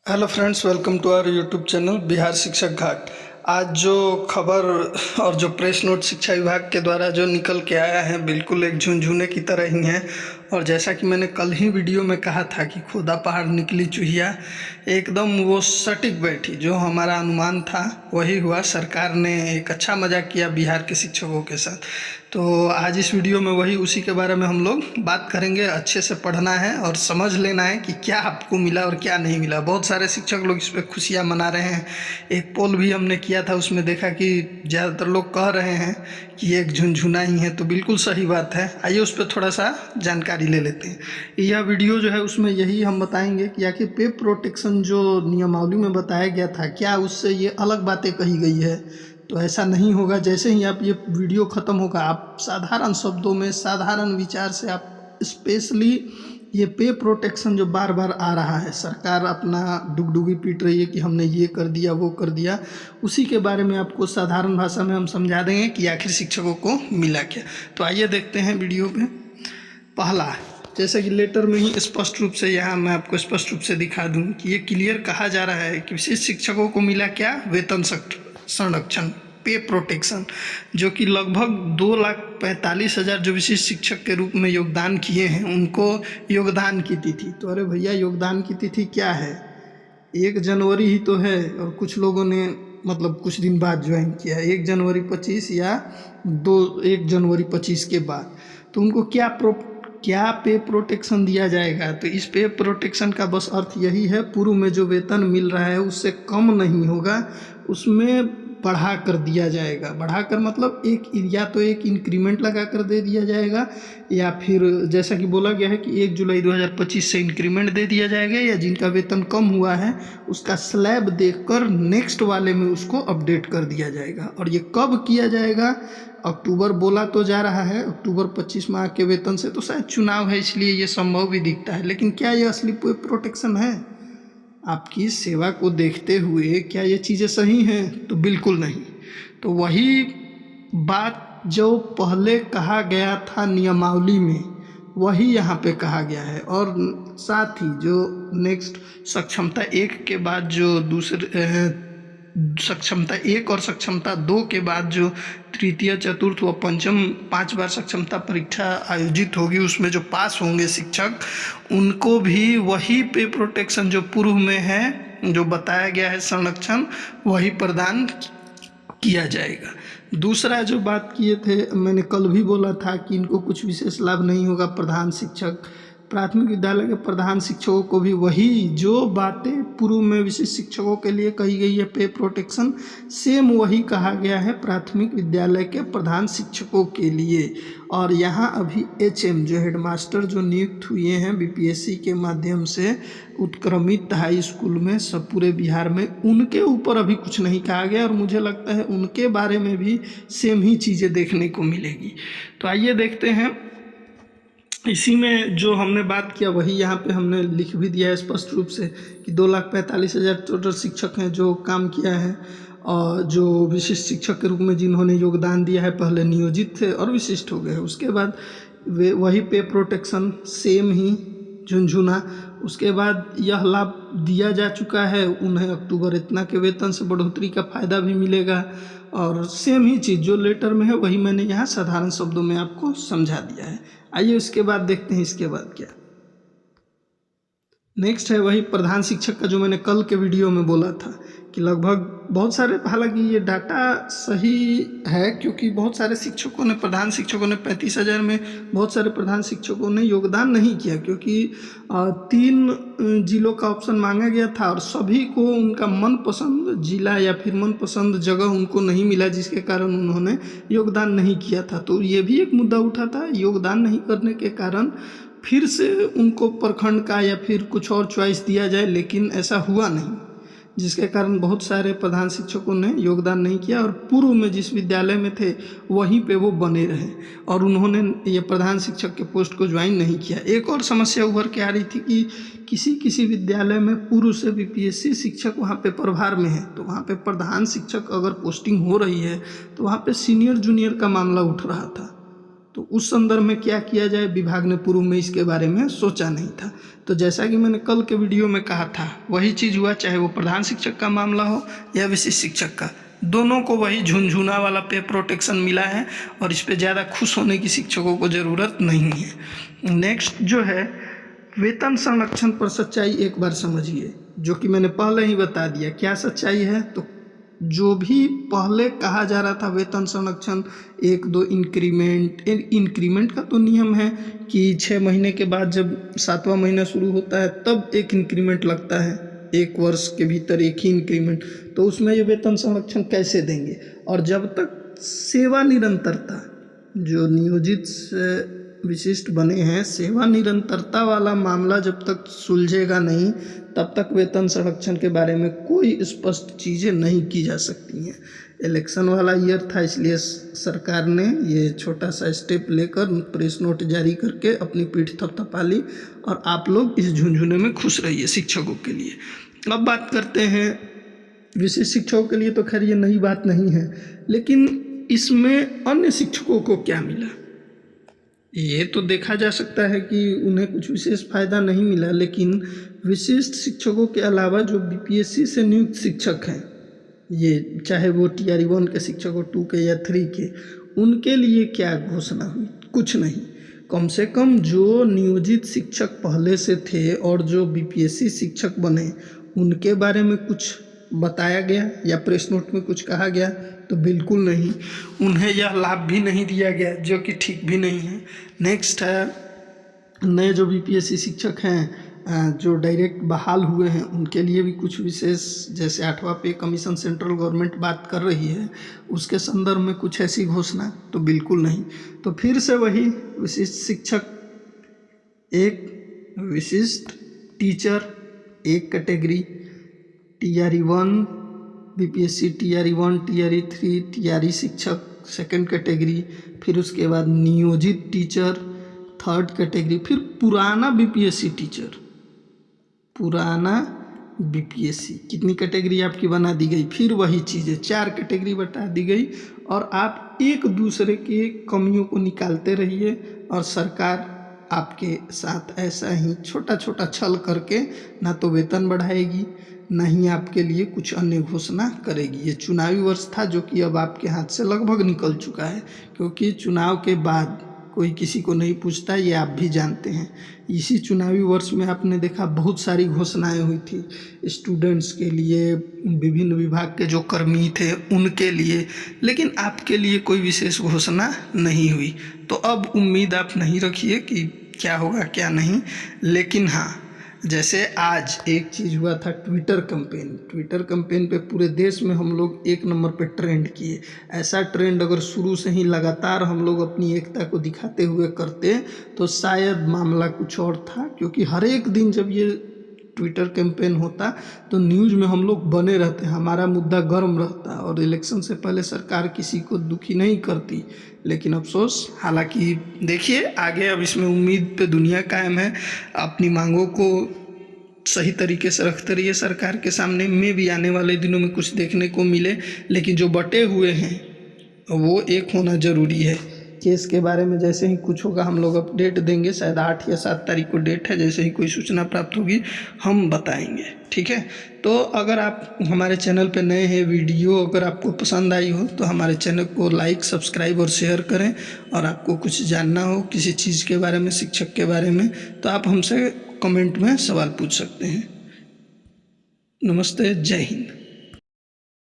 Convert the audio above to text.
Hello friends, welcome to our YouTube channel Bihar Shikshak Ghat. आज जो खबर और जो प्रेस नोट शिक्षा विभाग के द्वारा जो निकल के आया है बिल्कुल एक झुनझुने की तरह ही है। और जैसा कि मैंने कल ही वीडियो में कहा था कि खोदा पहाड़ निकली चूहिया, एकदम वो सटीक बैठी। जो हमारा अनुमान था वही हुआ। सरकार ने एक अच्छा मजाक किया बिहार के शिक्षकों के साथ। तो आज इस वीडियो में वही उसी के बारे में हम लोग बात करेंगे। अच्छे से पढ़ना है और समझ लेना है कि क्या आपको मिला और क्या नहीं मिला। बहुत सारे शिक्षक लोग इस पर खुशियाँ मना रहे हैं। एक पोल भी हमने किया था, उसमें देखा कि ज़्यादातर लोग कह रहे हैं कि ये एक झुनझुना ही है। तो बिल्कुल सही बात है। आइए उस पर थोड़ा सा जानकारी ले लेते हैं। यह वीडियो जो है उसमें यही हम बताएंगे कि आखिर पे प्रोटेक्शन जो नियमावली में बताया गया था, क्या उससे ये अलग बातें कही गई है। तो ऐसा नहीं होगा। जैसे ही आप ये वीडियो ख़त्म होगा, आप साधारण शब्दों में साधारण विचार से आप स्पेशली ये पे प्रोटेक्शन जो बार बार आ रहा है, सरकार अपना डुगडुगी पीट रही है कि हमने ये कर दिया वो कर दिया, उसी के बारे में आपको साधारण भाषा में हम समझा देंगे कि आखिर शिक्षकों को मिला क्या। तो आइए देखते हैं वीडियो में। पहला, जैसे कि लेटर में ही स्पष्ट रूप से यहाँ मैं आपको स्पष्ट रूप से दिखा दूँ कि ये क्लियर कहा जा रहा है कि विशेष शिक्षकों को मिला क्या, वेतन संरक्षण, पे प्रोटेक्शन, जो कि लगभग 2,45,000 जो विशिष्ट शिक्षक के रूप में योगदान किए हैं उनको योगदान की तिथि। तो अरे भैया, योगदान की तिथि क्या है? 1 जनवरी ही तो है। और कुछ लोगों ने मतलब कुछ दिन बाद ज्वाइन किया है, 1 जनवरी 25 या 1 जनवरी 25 के बाद। तो उनको क्या पे प्रोटेक्शन दिया जाएगा? तो इस पे प्रोटेक्शन का बस अर्थ यही है, पूर्व में जो वेतन मिल रहा है उससे कम नहीं होगा, उसमें बढ़ा कर दिया जाएगा। बढ़ाकर मतलब या तो एक इंक्रीमेंट लगा कर दे दिया जाएगा, या फिर जैसा कि बोला गया है कि 1 जुलाई 2025 से इंक्रीमेंट दे दिया जाएगा, या जिनका वेतन कम हुआ है उसका स्लैब देखकर नेक्स्ट वाले में उसको अपडेट कर दिया जाएगा। और ये कब किया जाएगा? अक्टूबर बोला तो जा रहा है, अक्टूबर 25 माह के वेतन से। तो शायद चुनाव है इसलिए ये संभव भी दिखता है। लेकिन क्या ये असली प्रोटेक्शन है? आपकी सेवा को देखते हुए क्या ये चीज़ें सही हैं? तो बिल्कुल नहीं। तो वही बात जो पहले कहा गया था नियमावली में, वही यहाँ पे कहा गया है। और साथ ही जो नेक्स्ट सक्षमता 1 के बाद जो दूसरे सक्षमता 1 और सक्षमता 2 के बाद जो तृतीय, चतुर्थ व पंचम 5 बार सक्षमता परीक्षा आयोजित होगी, उसमें जो पास होंगे शिक्षक, उनको भी वही पे प्रोटेक्शन जो पूर्व में है, जो बताया गया है संरक्षण, वही प्रदान किया जाएगा। दूसरा जो बात किए थे, मैंने कल भी बोला था कि इनको कुछ विशेष लाभ नहीं होगा। प्रधान शिक्षक, प्राथमिक विद्यालय के प्रधान शिक्षकों को भी वही जो बातें पूर्व में विशिष्ट शिक्षकों के लिए कही गई है पे प्रोटेक्शन, सेम वही कहा गया है प्राथमिक विद्यालय के प्रधान शिक्षकों के लिए। और यहाँ अभी HM जो हेडमास्टर जो नियुक्त हुए हैं BPSC के माध्यम से उत्क्रमित हाई स्कूल में सब पूरे बिहार में, उनके ऊपर अभी कुछ नहीं कहा गया। और मुझे लगता है उनके बारे में भी सेम ही चीज़ें देखने को मिलेगी। तो आइए देखते हैं। इसी में जो हमने बात किया वही यहाँ पे हमने लिख भी दिया है स्पष्ट रूप से कि 2,45,000 टोटल शिक्षक हैं जो काम किया है, और जो विशिष्ट शिक्षक के रूप में जिन्होंने योगदान दिया है, पहले नियोजित थे और विशिष्ट हो गए। उसके बाद वही पे प्रोटेक्शन सेम ही झुनझुना। उसके बाद यह लाभ दिया जा चुका है, उन्हें अक्टूबर इतना के वेतन से बढ़ोतरी का फ़ायदा भी मिलेगा। और सेम ही चीज़ जो लेटर में है वही मैंने यहाँ साधारण शब्दों में आपको समझा दिया है। आइए उसके बाद देखते हैं इसके बाद क्या नेक्स्ट है। वही प्रधान शिक्षक का जो मैंने कल के वीडियो में बोला था कि लगभग बहुत सारे, हालांकि ये डाटा सही है क्योंकि बहुत सारे शिक्षकों ने, प्रधान शिक्षकों ने 35,000 में बहुत सारे प्रधान शिक्षकों ने योगदान नहीं किया, क्योंकि 3 जिलों का ऑप्शन मांगा गया था और सभी को उनका मनपसंद जिला या फिर मनपसंद जगह उनको नहीं मिला, जिसके कारण उन्होंने योगदान नहीं किया था। तो ये भी एक मुद्दा उठा था, योगदान नहीं करने के कारण फिर से उनको प्रखंड का या फिर कुछ और चॉइस दिया जाए, लेकिन ऐसा हुआ नहीं, जिसके कारण बहुत सारे प्रधान शिक्षकों ने योगदान नहीं किया और पूर्व में जिस विद्यालय में थे वहीं पे वो बने रहे और उन्होंने ये प्रधान शिक्षक के पोस्ट को ज्वाइन नहीं किया। एक और समस्या उभर के आ रही थी कि किसी विद्यालय में पूर्व से BPSC शिक्षक वहाँ पे प्रभार में है, तो वहाँ पे प्रधान शिक्षक अगर पोस्टिंग हो रही है तो वहाँ पे सीनियर जूनियर का मामला उठ रहा था। तो उस संदर्भ में क्या किया जाए, विभाग ने पूर्व में इसके बारे में सोचा नहीं था। तो जैसा कि मैंने कल के वीडियो में कहा था वही चीज़ हुआ, चाहे वो प्रधान शिक्षक का मामला हो या विशिष्ट शिक्षक का, दोनों को वही झुनझुना वाला पे प्रोटेक्शन मिला है और इस पे ज़्यादा खुश होने की शिक्षकों को ज़रूरत नहीं है। नेक्स्ट जो है वेतन संरक्षण पर सच्चाई एक बार समझिए, जो कि मैंने पहले ही बता दिया। क्या सच्चाई है, तो जो भी पहले कहा जा रहा था वेतन संरक्षण 1-2 इंक्रीमेंट का तो नियम है कि 6 महीने के बाद जब 7वां महीना शुरू होता है तब एक इंक्रीमेंट लगता है, 1 वर्ष के भीतर एक ही इंक्रीमेंट। तो उसमें ये वेतन संरक्षण कैसे देंगे, और जब तक सेवा निरंतरता, जो नियोजित विशिष्ट बने हैं, सेवा निरंतरता वाला मामला जब तक सुलझेगा नहीं तब तक वेतन संरक्षण के बारे में कोई स्पष्ट चीज़ें नहीं की जा सकती हैं। इलेक्शन वाला ईयर था, इसलिए सरकार ने ये छोटा सा स्टेप लेकर प्रेस नोट जारी करके अपनी पीठ थपथपा ली और आप लोग इस झुंझुने में खुश रहिए शिक्षकों के लिए। अब बात करते हैं विशिष्ट शिक्षकों के लिए, तो खैर ये नई बात नहीं है, लेकिन इसमें अन्य शिक्षकों को क्या मिला ये तो देखा जा सकता है कि उन्हें कुछ विशेष फ़ायदा नहीं मिला, लेकिन विशिष्ट शिक्षकों के अलावा जो बीपीएससी से नियुक्त शिक्षक हैं, ये चाहे वो TRE 1 के शिक्षक हो, 2 के या 3 के, उनके लिए क्या घोषणा हुई, कुछ नहीं। कम से कम जो नियोजित शिक्षक पहले से थे और जो बीपीएससी शिक्षक बने उनके बारे में कुछ बताया गया या प्रेस नोट में कुछ कहा गया, तो बिल्कुल नहीं। उन्हें यह लाभ भी नहीं दिया गया, जो कि ठीक भी नहीं है। नेक्स्ट है नए जो बीपीएससी शिक्षक हैं जो डायरेक्ट बहाल हुए हैं, उनके लिए भी कुछ विशेष, जैसे 8वां पे कमीशन सेंट्रल गवर्नमेंट बात कर रही है, उसके संदर्भ में कुछ ऐसी घोषणा तो बिल्कुल नहीं। तो फिर से वही विशिष्ट शिक्षक, एक विशिष्ट टीचर एक category, TRE 1 BPSC TRE 1, TRE 3, TRE शिक्षक सेकंड कैटेगरी, फिर उसके बाद नियोजित टीचर थर्ड कैटेगरी, फिर पुराना बीपीएससी टीचर, पुराना बीपीएससी, कितनी कैटेगरी आपकी बना दी गई, फिर वही चीज़ें 4 कैटेगरी बता दी गई। और आप एक दूसरे के कमियों को निकालते रहिए और सरकार आपके साथ ऐसा ही छोटा छोटा छल करके ना तो वेतन बढ़ाएगी, ना ही आपके लिए कुछ अन्य घोषणा करेगी। ये चुनावी वर्ष था जो कि अब आपके हाथ से लगभग निकल चुका है, क्योंकि चुनाव के बाद कोई किसी को नहीं पूछता, ये आप भी जानते हैं। इसी चुनावी वर्ष में आपने देखा बहुत सारी घोषणाएं हुई थी स्टूडेंट्स के लिए, विभिन्न विभाग के जो कर्मी थे उनके लिए, लेकिन आपके लिए कोई विशेष घोषणा नहीं हुई। तो अब उम्मीद आप नहीं रखिए कि क्या होगा क्या नहीं, लेकिन हाँ, जैसे आज एक चीज़ हुआ था ट्विटर कैंपेन पे पूरे देश में हम लोग 1 नंबर पे ट्रेंड किए। ऐसा ट्रेंड अगर शुरू से ही लगातार हम लोग अपनी एकता को दिखाते हुए करते तो शायद मामला कुछ और था, क्योंकि हर एक दिन जब ये ट्विटर कैंपेन होता तो न्यूज़ में हम लोग बने रहते, हमारा मुद्दा गर्म रहता और इलेक्शन से पहले सरकार किसी को दुखी नहीं करती। लेकिन अफसोस, हालांकि देखिए आगे अब इसमें उम्मीद पे दुनिया कायम है। अपनी मांगों को सही तरीके से रखते रहिए सरकार के सामने, में भी आने वाले दिनों में कुछ देखने को मिले, लेकिन जो बटे हुए हैं वो एक होना ज़रूरी है। केस के बारे में जैसे ही कुछ होगा हम लोग अपडेट देंगे, शायद 8 या 7 तारीख को डेट है, जैसे ही कोई सूचना प्राप्त होगी हम बताएंगे, ठीक है। तो अगर आप हमारे चैनल पे नए हैं, वीडियो अगर आपको पसंद आई हो तो हमारे चैनल को लाइक, सब्सक्राइब और शेयर करें। और आपको कुछ जानना हो किसी चीज़ के बारे में, शिक्षक के बारे में, तो आप हमसे कमेंट में सवाल पूछ सकते हैं। नमस्ते, जय हिंद।